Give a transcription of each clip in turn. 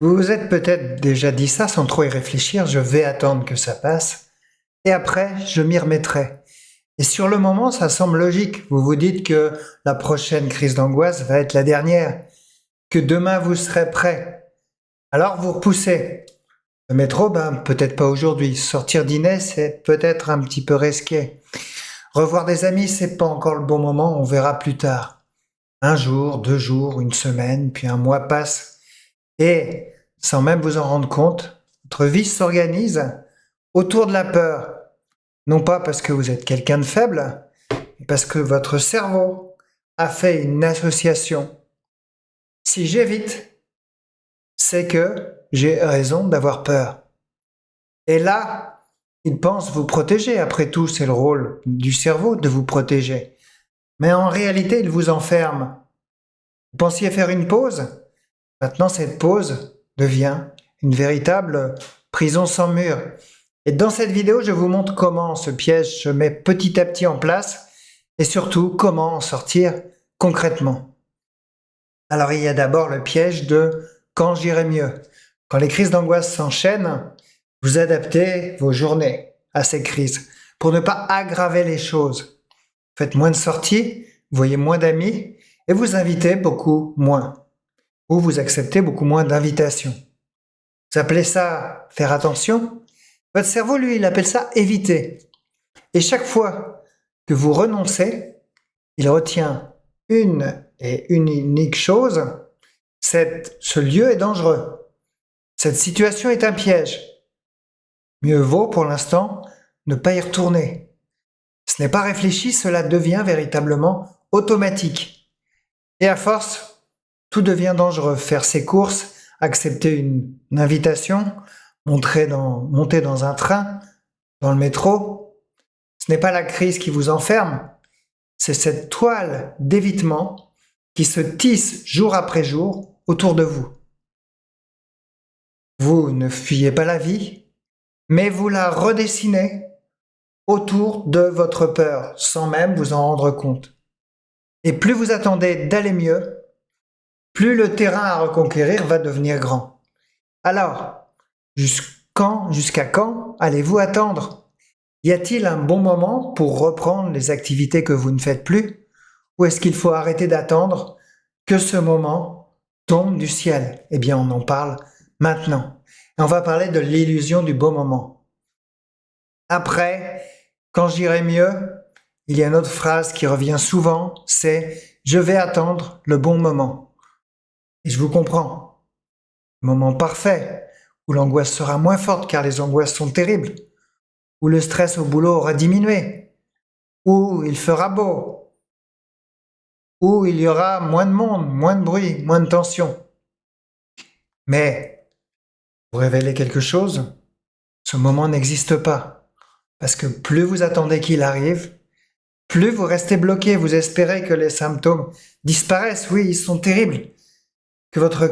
Vous vous êtes peut-être déjà dit ça sans trop y réfléchir, je vais attendre que ça passe, et après, je m'y remettrai. Et sur le moment, ça semble logique. Vous vous dites que la prochaine crise d'angoisse va être la dernière, que demain vous serez prêt. Alors vous repoussez. Le métro, peut-être pas aujourd'hui. Sortir dîner, c'est peut-être un petit peu risqué. Revoir des amis, c'est pas encore le bon moment, on verra plus tard. Un jour, 2 jours, une semaine, puis un mois passe. Et, sans même vous en rendre compte, votre vie s'organise autour de la peur. Non pas parce que vous êtes quelqu'un de faible, mais parce que votre cerveau a fait une association. Si j'évite, c'est que j'ai raison d'avoir peur. Et là, il pense vous protéger. Après tout, c'est le rôle du cerveau de vous protéger. Mais en réalité, il vous enferme. Vous pensiez faire une pause? Maintenant, cette pause devient une véritable prison sans mur. Et dans cette vidéo, je vous montre comment ce piège se met petit à petit en place et surtout comment en sortir concrètement. Alors il y a d'abord le piège de quand j'irai mieux. Quand les crises d'angoisse s'enchaînent, vous adaptez vos journées à ces crises pour ne pas aggraver les choses. Faites moins de sorties, voyez moins d'amis et vous invitez beaucoup moins. Ou vous acceptez beaucoup moins d'invitations. Vous appelez ça faire attention? Votre cerveau, lui, il appelle ça éviter. Et chaque fois que vous renoncez, il retient une et une unique chose, ce lieu est dangereux. Cette situation est un piège. Mieux vaut pour l'instant ne pas y retourner. Ce n'est pas réfléchi, cela devient véritablement automatique. Et à force, tout devient dangereux. Faire ses courses, accepter une invitation, monter dans un train, dans le métro, ce n'est pas la crise qui vous enferme, c'est cette toile d'évitement qui se tisse jour après jour autour de vous. Vous ne fuyez pas la vie, mais vous la redessinez autour de votre peur, sans même vous en rendre compte. Et plus vous attendez d'aller mieux, plus le terrain à reconquérir va devenir grand. Alors, jusqu'à quand allez-vous attendre? Y a-t-il un bon moment pour reprendre les activités que vous ne faites plus? Ou est-ce qu'il faut arrêter d'attendre que ce moment tombe du ciel? Eh bien, on en parle maintenant. Et on va parler de l'illusion du beau moment. Après, quand j'irai mieux, il y a une autre phrase qui revient souvent, c'est « je vais attendre le bon moment ». Et je vous comprends. Le moment parfait, où l'angoisse sera moins forte car les angoisses sont terribles, où le stress au boulot aura diminué, où il fera beau, où il y aura moins de monde, moins de bruit, moins de tension. Mais, pour révéler quelque chose, ce moment n'existe pas. Parce que plus vous attendez qu'il arrive, plus vous restez bloqué, vous espérez que les symptômes disparaissent. Oui, ils sont terribles. Que votre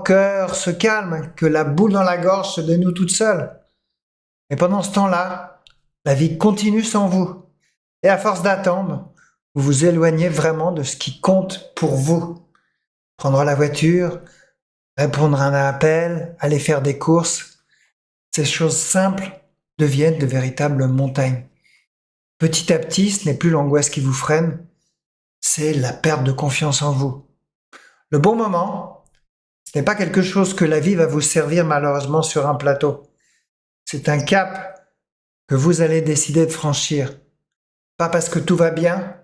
cœur se calme, que la boule dans la gorge se dénoue toute seule. Et pendant ce temps-là, la vie continue sans vous. Et à force d'attendre, vous vous éloignez vraiment de ce qui compte pour vous. Prendre la voiture, répondre à un appel, aller faire des courses, ces choses simples deviennent de véritables montagnes. Petit à petit, ce n'est plus l'angoisse qui vous freine, c'est la perte de confiance en vous. Le bon moment, ce n'est pas quelque chose que la vie va vous servir malheureusement sur un plateau. C'est un cap que vous allez décider de franchir. Pas parce que tout va bien,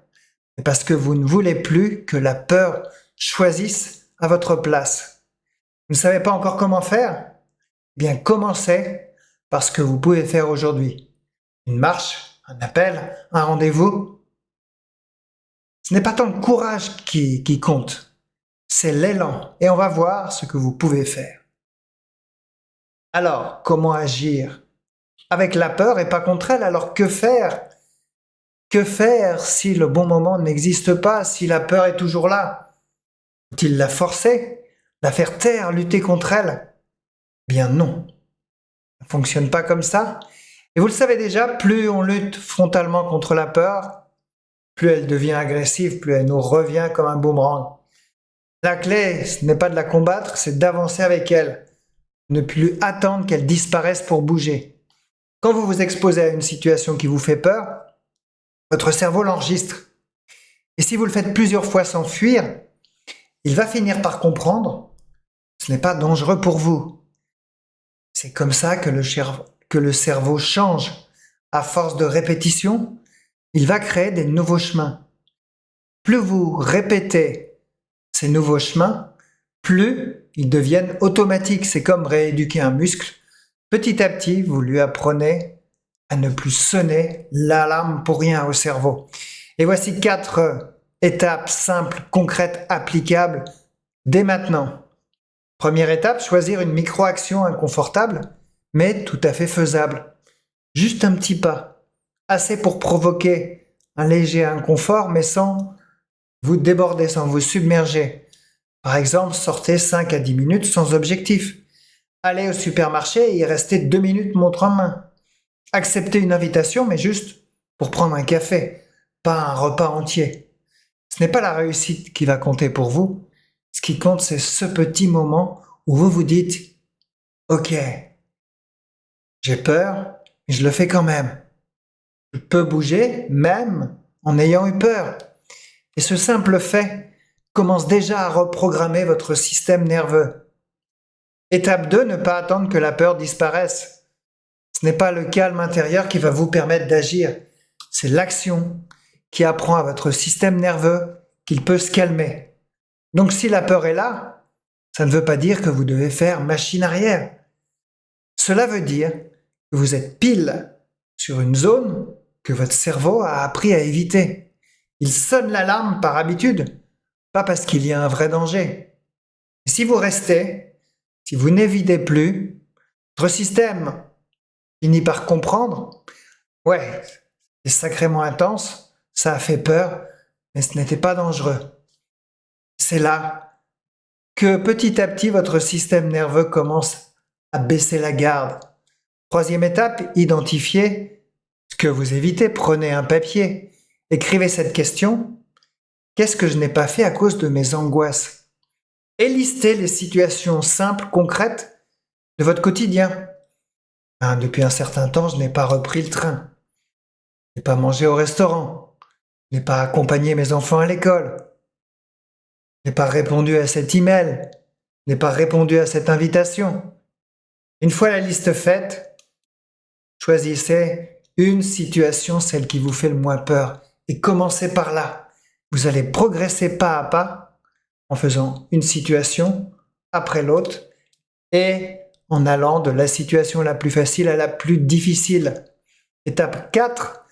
mais parce que vous ne voulez plus que la peur choisisse à votre place. Vous ne savez pas encore comment faire? Eh bien, commencez par ce que vous pouvez faire aujourd'hui. Une marche, un appel, un rendez-vous. Ce n'est pas tant le courage qui compte, c'est l'élan. Et on va voir ce que vous pouvez faire. Alors, comment agir? Avec la peur et pas contre elle, alors que faire? Que faire si le bon moment n'existe pas, si la peur est toujours là? Faut-il la forcer? La faire taire, lutter contre elle? Eh bien non, ça ne fonctionne pas comme ça. Et vous le savez déjà, plus on lutte frontalement contre la peur, plus elle devient agressive, plus elle nous revient comme un boomerang. La clé, ce n'est pas de la combattre, c'est d'avancer avec elle. Ne plus attendre qu'elle disparaisse pour bouger. Quand vous vous exposez à une situation qui vous fait peur, votre cerveau l'enregistre. Et si vous le faites plusieurs fois sans fuir, il va finir par comprendre que ce n'est pas dangereux pour vous. C'est comme ça que le cerveau change. À force de répétition, il va créer des nouveaux chemins. Plus vous répétez ces nouveaux chemins, plus ils deviennent automatiques. C'est comme rééduquer un muscle. Petit à petit, vous lui apprenez à ne plus sonner l'alarme pour rien au cerveau. Et voici 4 étapes simples, concrètes, applicables dès maintenant. Première étape, choisir une micro-action inconfortable, mais tout à fait faisable. Juste un petit pas, assez pour provoquer un léger inconfort, mais sans vous déborder, sans vous submerger. Par exemple, sortez 5 à 10 minutes sans objectif. Allez au supermarché et y restez 2 minutes montre en main. Acceptez une invitation, mais juste pour prendre un café, pas un repas entier. Ce n'est pas la réussite qui va compter pour vous. Ce qui compte, c'est ce petit moment où vous vous dites « Ok, j'ai peur, mais je le fais quand même. Je peux bouger même en ayant eu peur. » Et ce simple fait commence déjà à reprogrammer votre système nerveux. Étape 2, ne pas attendre que la peur disparaisse. Ce n'est pas le calme intérieur qui va vous permettre d'agir. C'est l'action qui apprend à votre système nerveux qu'il peut se calmer. Donc si la peur est là, ça ne veut pas dire que vous devez faire machine arrière. Cela veut dire que vous êtes pile sur une zone que votre cerveau a appris à éviter. Il sonne l'alarme par habitude, pas parce qu'il y a un vrai danger. Et si vous restez, si vous n'évitez plus, votre système finit par comprendre, ouais, c'est sacrément intense, ça a fait peur, mais ce n'était pas dangereux. C'est là que petit à petit votre système nerveux commence à baisser la garde. Troisième étape, identifiez ce que vous évitez. Prenez un papier, écrivez cette question. Qu'est-ce que je n'ai pas fait à cause de mes angoisses? Et listez les situations simples, concrètes de votre quotidien. Depuis un certain temps, je n'ai pas repris le train. Je n'ai pas mangé au restaurant. Je n'ai pas accompagné mes enfants à l'école. Je n'ai pas répondu à cet email. Je n'ai pas répondu à cette invitation. Une fois la liste faite, choisissez une situation, celle qui vous fait le moins peur, et commencez par là. Vous allez progresser pas à pas en faisant une situation après l'autre et en allant de la situation la plus facile à la plus difficile. Étape 4,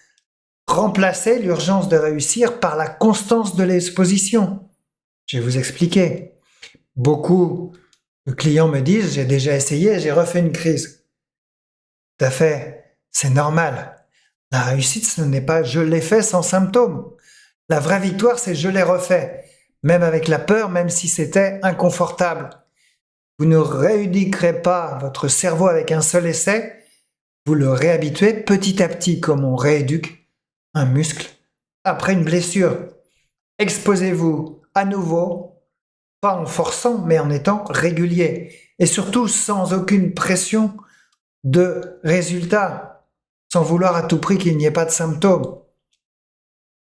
remplacez l'urgence de réussir par la constance de l'exposition. Je vais vous expliquer. Beaucoup de clients me disent « j'ai déjà essayé, j'ai refait une crise ». Tout à fait, c'est normal. La réussite, ce n'est pas « je l'ai fait sans symptômes ». La vraie victoire, c'est « je l'ai refait », même avec la peur, même si c'était inconfortable. Vous ne rééduquerez pas votre cerveau avec un seul essai, vous le réhabituez petit à petit, comme on rééduque un muscle après une blessure. Exposez-vous à nouveau, pas en forçant, mais en étant régulier. Et surtout sans aucune pression de résultat, sans vouloir à tout prix qu'il n'y ait pas de symptômes.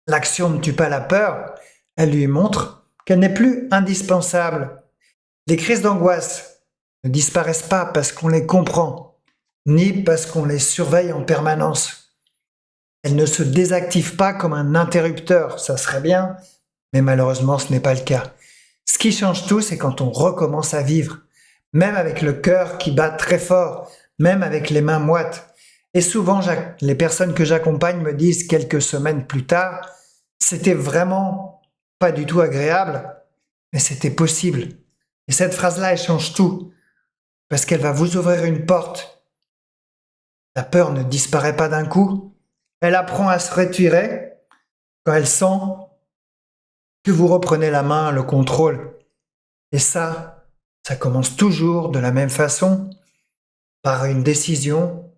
L'action ne tue pas la peur, elle lui montre qu'elle n'est plus indispensable. Les crises d'angoisse ne disparaissent pas parce qu'on les comprend, ni parce qu'on les surveille en permanence. Elles ne se désactivent pas comme un interrupteur, ça serait bien, mais malheureusement ce n'est pas le cas. Ce qui change tout, c'est quand on recommence à vivre, même avec le cœur qui bat très fort, même avec les mains moites. Et souvent, les personnes que j'accompagne me disent quelques semaines plus tard, c'était vraiment pas du tout agréable, mais c'était possible. Et cette phrase-là, elle change tout, parce qu'elle va vous ouvrir une porte. La peur ne disparaît pas d'un coup, elle apprend à se retirer quand elle sent que vous reprenez la main, le contrôle. Et ça commence toujours de la même façon, par une décision,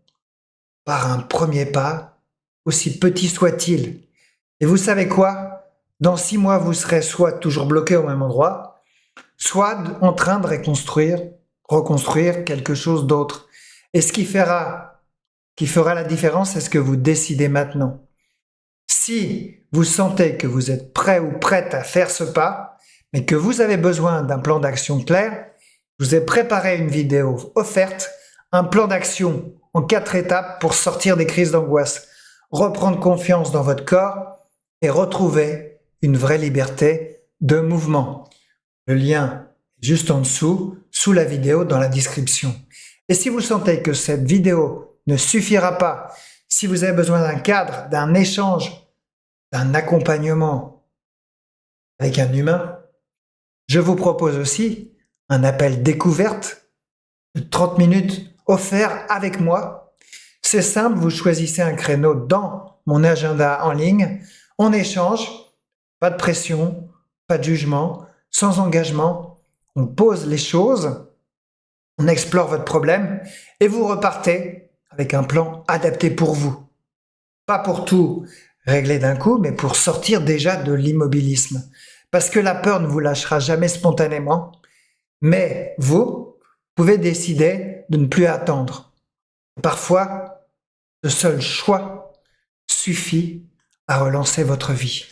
par un premier pas, aussi petit soit-il. Et vous savez quoi? Dans 6 mois, vous serez soit toujours bloqué au même endroit, soit en train de reconstruire quelque chose d'autre. Et ce qui fera la différence, c'est ce que vous décidez maintenant. Si vous sentez que vous êtes prêt ou prête à faire ce pas, mais que vous avez besoin d'un plan d'action clair, je vous ai préparé une vidéo offerte, un plan d'action en 4 étapes pour sortir des crises d'angoisse, reprendre confiance dans votre corps et retrouver une vraie liberté de mouvement. Le lien est juste en dessous, sous la vidéo, dans la description. Et si vous sentez que cette vidéo ne suffira pas, si vous avez besoin d'un cadre, d'un échange, d'un accompagnement avec un humain, je vous propose aussi un appel découverte de 30 minutes offert avec moi. C'est simple, vous choisissez un créneau dans mon agenda en ligne, on échange, pas de pression, pas de jugement, sans engagement, on pose les choses, on explore votre problème et vous repartez avec un plan adapté pour vous. Pas pour tout régler d'un coup, mais pour sortir déjà de l'immobilisme. Parce que la peur ne vous lâchera jamais spontanément, mais vous pouvez décider de ne plus attendre. Parfois, ce seul choix suffit à relancer votre vie.